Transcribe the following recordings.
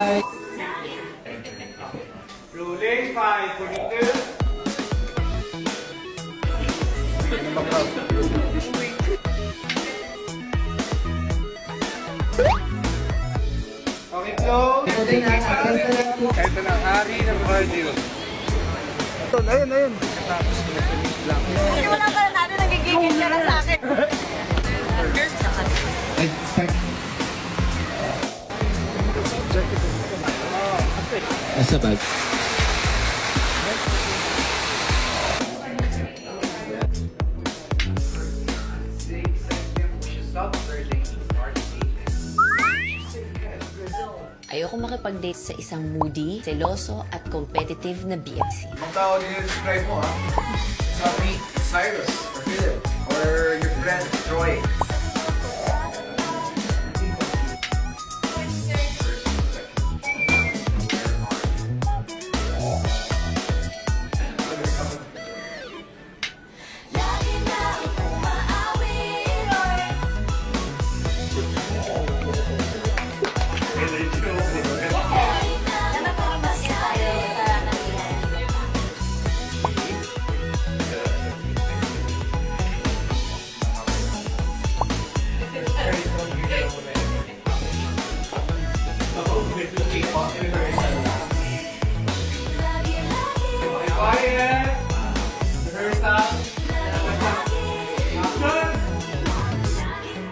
Rolling 5, 42. Okay, close. Ito na, hari ng cardio. Ayun. Tapos nag-finish lang. Kasi wala ka na natin, nagigigil ka na sa akin. Asa bag? Ayoko makipag-date sa isang moody, seloso at competitive na BFC. Ang tao describe mo, ha? Sabi, Cyrus, or Philip, or your friend, Troy. Quiet. Rehearse up. Action.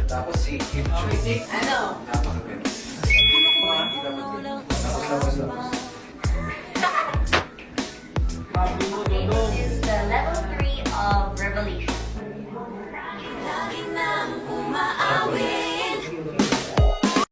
Tapos si Kim Chu. Ano? Napakaganda. Tapos labas.